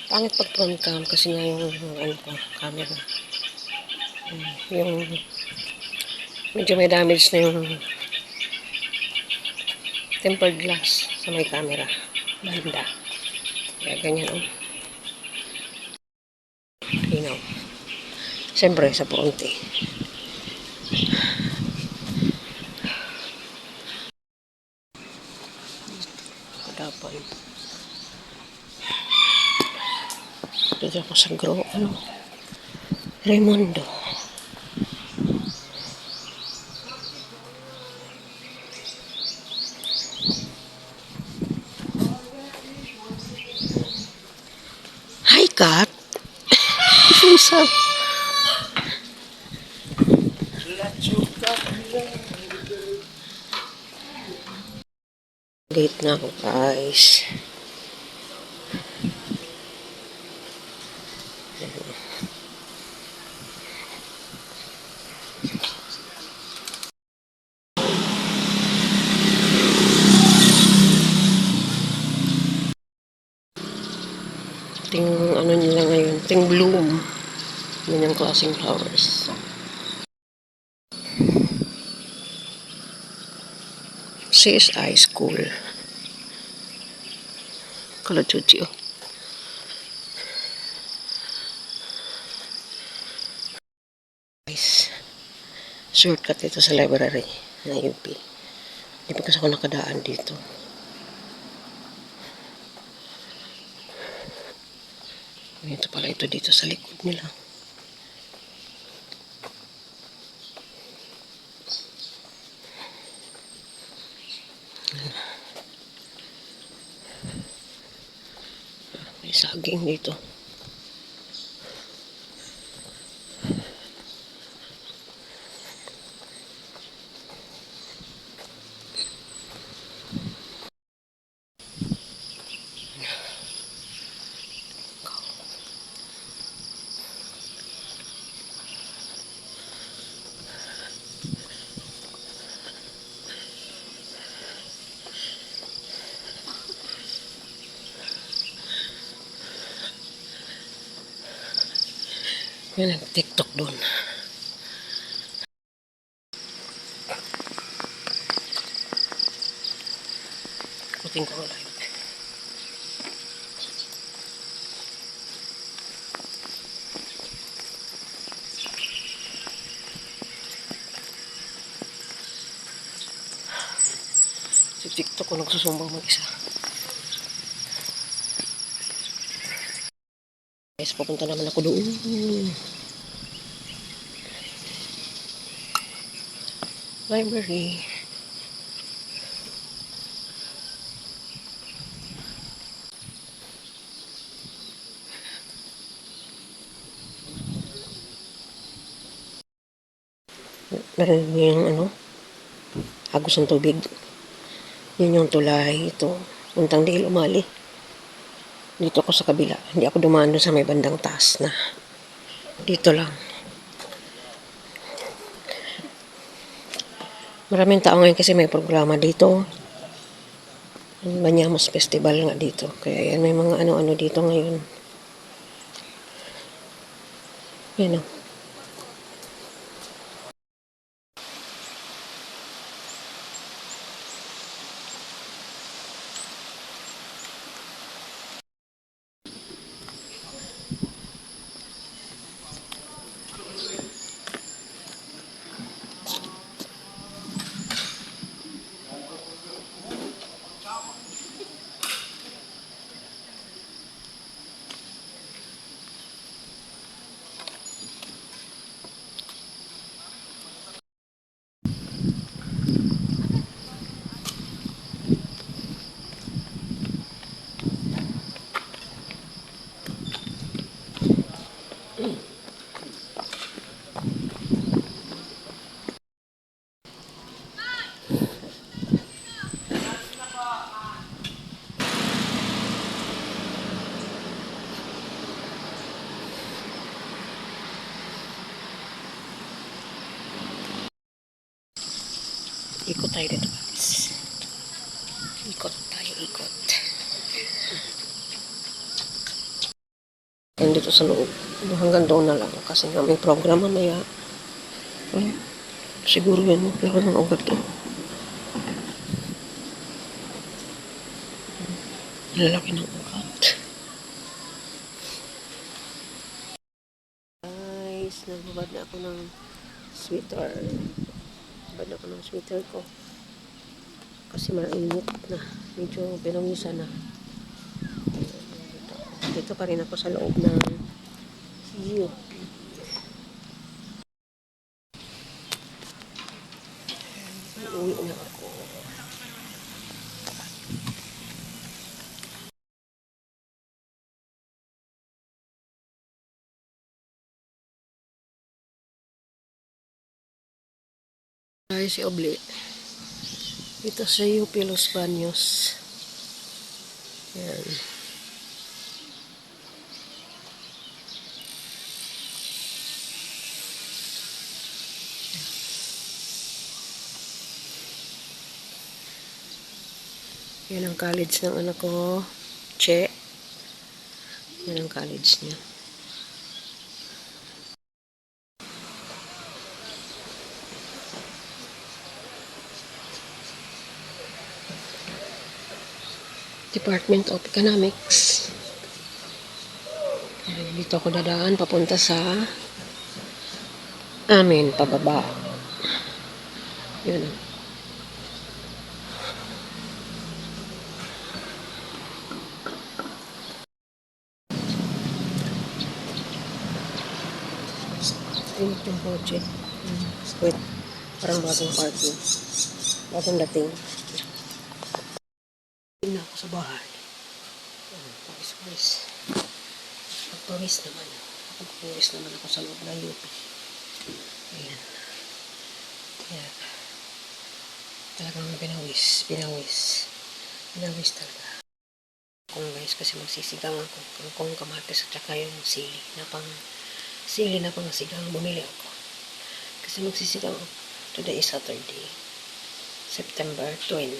Pangit pag front cam kasi nga yung ano ko, camera. Yung medyo may damage na yung tempered glass sa may camera. Banda. Kaya ganyan oh. Linaw. Siyempre sa front eh. Kadapan. Dito ako sa Raimundo. Hi, Kat. Susa. Late na ako, guys. Ting ano nila ngayon, ting bloom. Yan yung klaseng flowers. CSI School. Kalachuchi oh. Guys, shortcut ito sa library na UP. Hindi pa kasi ako nakadaan dito. Ito pala ito dito sa likod nila. May saging dito. Yan ang TikTok doon. Kuting ko live. Si TikTok ko nagsusumbang mag-isa. Guys, papunta naman ako doon. Library. Narinig niyo yung ano? Agos ng tubig. Yun yung tulay. Ito. Puntang Dihil Umali. Dito ako sa kabila. Hindi ako dumaan doon sa may bandang taas na. Dito lang. Maraming tao ngayon kasi may programa dito. Banyamos Festival nga dito. Kaya yan, may mga ano-ano dito ngayon. Yan o. Ikot tayo dito guys. Ikot tayo, ikot. Dito sa loob. Hanggang doon na lang. Kasi nga may program mamaya. Ay, siguro yan. Pero ng ugat to. Lalaki ng ugat. Guys, nagbabad na ako ng sweater. Nagbabad na ako ng sweater ko. Kasi mainit na. Medyo pinamisa na. Dito pa rin ako sa loob ng UP. Uwi na ako. Ay, si Obli. Dito sa UP Los Baños. Yan. Yan ang college ng anak ko. Che. Yan ang college niya. Department of Economics. Dito ako dadaan papunta sa amin, pababa. Yun. Ayun yung kotse. Wait. Parang bagong parking. Bagong dating. Tingnan ako sa bahay. Pawis-pawis. Pagpawis naman. Pagpawis naman ako sa loob ng UP. Ayan. Kaya, talagang pinawis. Pinawis talaga. Kung guys, kasi magsisigang ako. Kung kamatis at saka yung sili na pang sigang bumili ako. Kasi magsisigang ako. Today is Saturday. September 21.